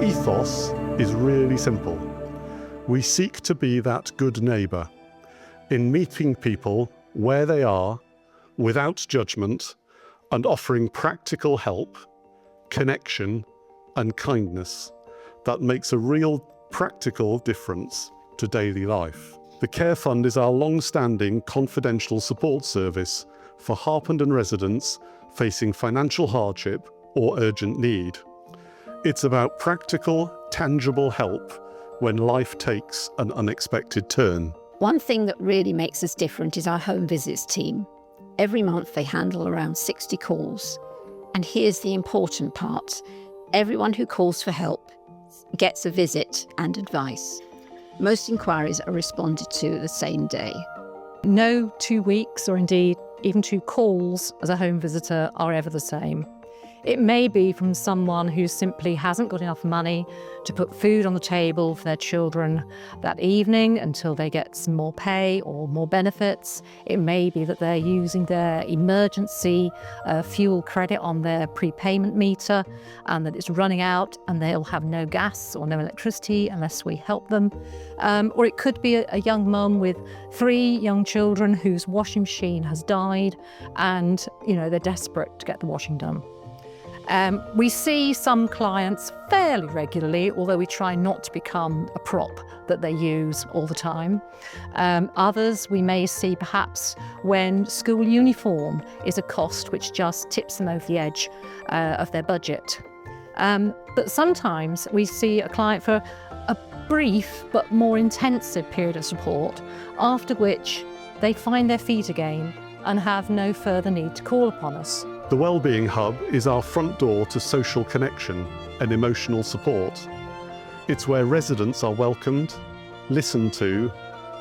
ethos is really simple. We seek to be that good neighbour in meeting people where they are, without judgment, and offering practical help, connection, and kindness that makes a real practical difference to daily life. The Care Fund is our long-standing confidential support service for Harpenden residents facing financial hardship or urgent need. It's about practical, tangible help when life takes an unexpected turn. One thing that really makes us different is our home visits team. Every month they handle around 60 calls. And here's the important part. Everyone who calls for help gets a visit and advice. Most inquiries are responded to the same day. No 2 weeks, or indeed even 2 calls as a home visitor, are ever the same. It may be from someone who simply hasn't got enough money to put food on the table for their children that evening until they get some more pay or more benefits. It may be that they're using their emergency fuel credit on their prepayment meter and that it's running out and they'll have no gas or no electricity unless we help them. Or it could be a young mum with 3 young children whose washing machine has died and, they're desperate to get the washing done. We see some clients fairly regularly, although we try not to become a prop that they use all the time. Others we may see perhaps when school uniform is a cost which just tips them over the edge of their budget. But sometimes we see a client for a brief but more intensive period of support, after which they find their feet again and have no further need to call upon us. The Wellbeing Hub is our front door to social connection and emotional support. It's where residents are welcomed, listened to,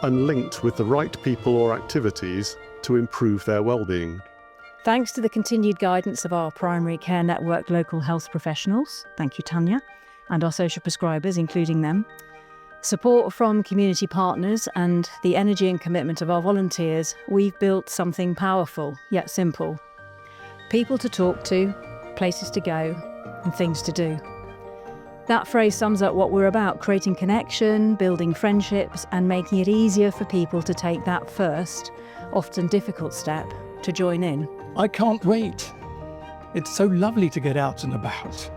and linked with the right people or activities to improve their well-being. Thanks to the continued guidance of our primary care network local health professionals, thank you Tanya, and our social prescribers, including them, support from community partners and the energy and commitment of our volunteers, we've built something powerful yet simple. People to talk to, places to go, and things to do. That phrase sums up what we're about, creating connection, building friendships, and making it easier for people to take that first, often difficult step, to join in. I can't wait. It's so lovely to get out and about.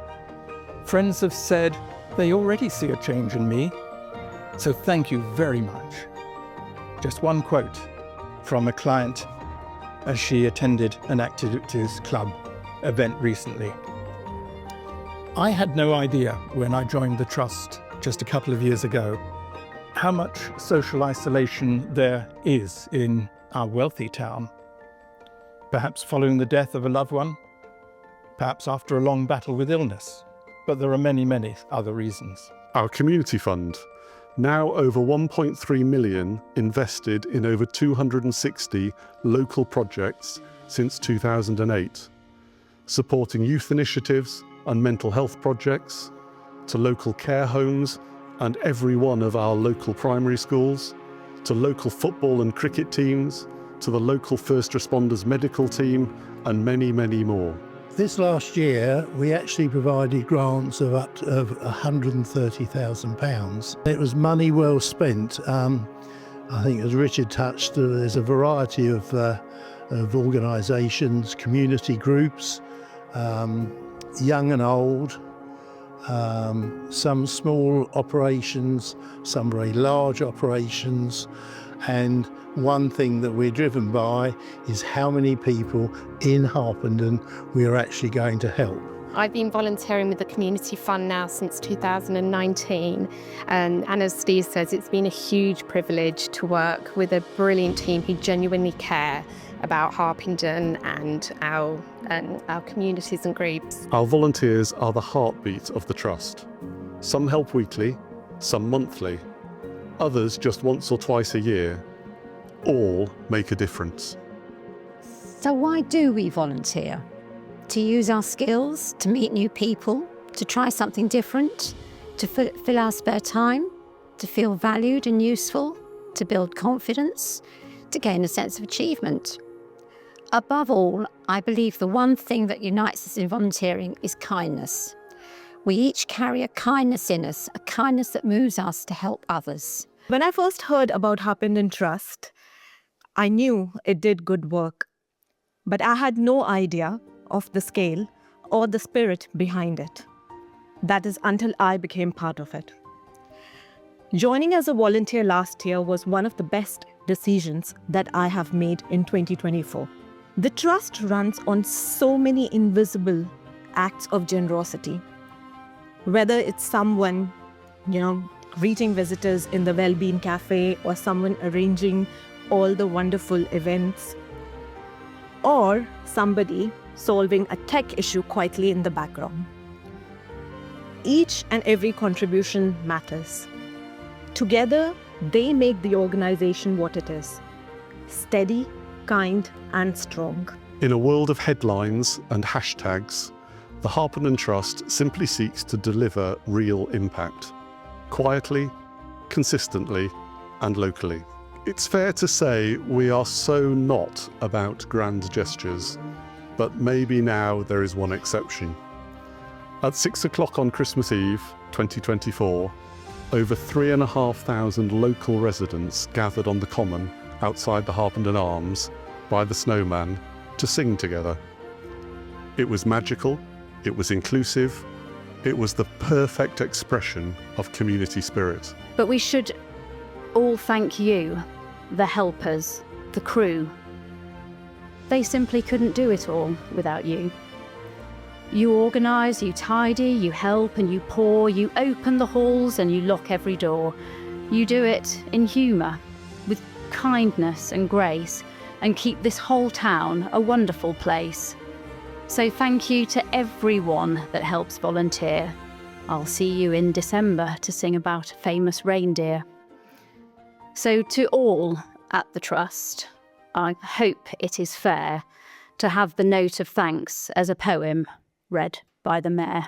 Friends have said they already see a change in me, so thank you very much. Just one quote from a client as she attended an Activities Club event recently. I had no idea when I joined the Trust just a couple of years ago how much social isolation there is in our wealthy town. Perhaps following the death of a loved one, perhaps after a long battle with illness, but there are many, many other reasons. Our community fund, now over 1.3 million invested in over 260 local projects since 2008, supporting youth initiatives and mental health projects, to local care homes and every one of our local primary schools, to local football and cricket teams, to the local first responders medical team, and many, many more. This last year, we actually provided grants of up to £130,000. It was money well spent. I think, as Richard touched, there's a variety of organisations, community groups, young and old, some small operations, some very large operations, and one thing that we're driven by is how many people in Harpenden we are actually going to help. I've been volunteering with the Community Fund now since 2019, and as Steve says, it's been a huge privilege to work with a brilliant team who genuinely care about Harpenden and our communities and groups. Our volunteers are the heartbeat of the Trust. Some help weekly, some monthly, others just once or twice a year. All make a difference. So why do we volunteer? To use our skills, to meet new people, to try something different, to fill our spare time, to feel valued and useful, to build confidence, to gain a sense of achievement. Above all, I believe the one thing that unites us in volunteering is kindness. We each carry a kindness in us, a kindness that moves us to help others. When I first heard about Harpenden Trust, I knew it did good work, but I had no idea of the scale or the spirit behind it. That is until I became part of it. Joining as a volunteer last year was one of the best decisions that I have made in 2024. The trust runs on so many invisible acts of generosity. Whether it's someone, greeting visitors in the Wellbeing Cafe, or someone arranging all the wonderful events, or somebody solving a tech issue quietly in the background. Each and every contribution matters. Together, they make the organization what it is: steady, kind, and strong. In a world of headlines and hashtags, the Harpenden Trust simply seeks to deliver real impact, quietly, consistently, and locally. It's fair to say we are so not about grand gestures, but maybe now there is one exception. At 6 o'clock on Christmas Eve, 2024, over 3,500 local residents gathered on the common outside the Harpenden Arms by the snowman to sing together. It was magical, it was inclusive, it was the perfect expression of community spirit. But we should all thank you, the helpers, the crew. They simply couldn't do it all without you. You organise, you tidy, you help and you pour, you open the halls and you lock every door. You do it in humour, with kindness and grace, and keep this whole town a wonderful place. So thank you to everyone that helps volunteer. I'll see you in December to sing about a famous reindeer. So to all at the Trust, I hope it is fair to have the note of thanks as a poem read by the Mayor.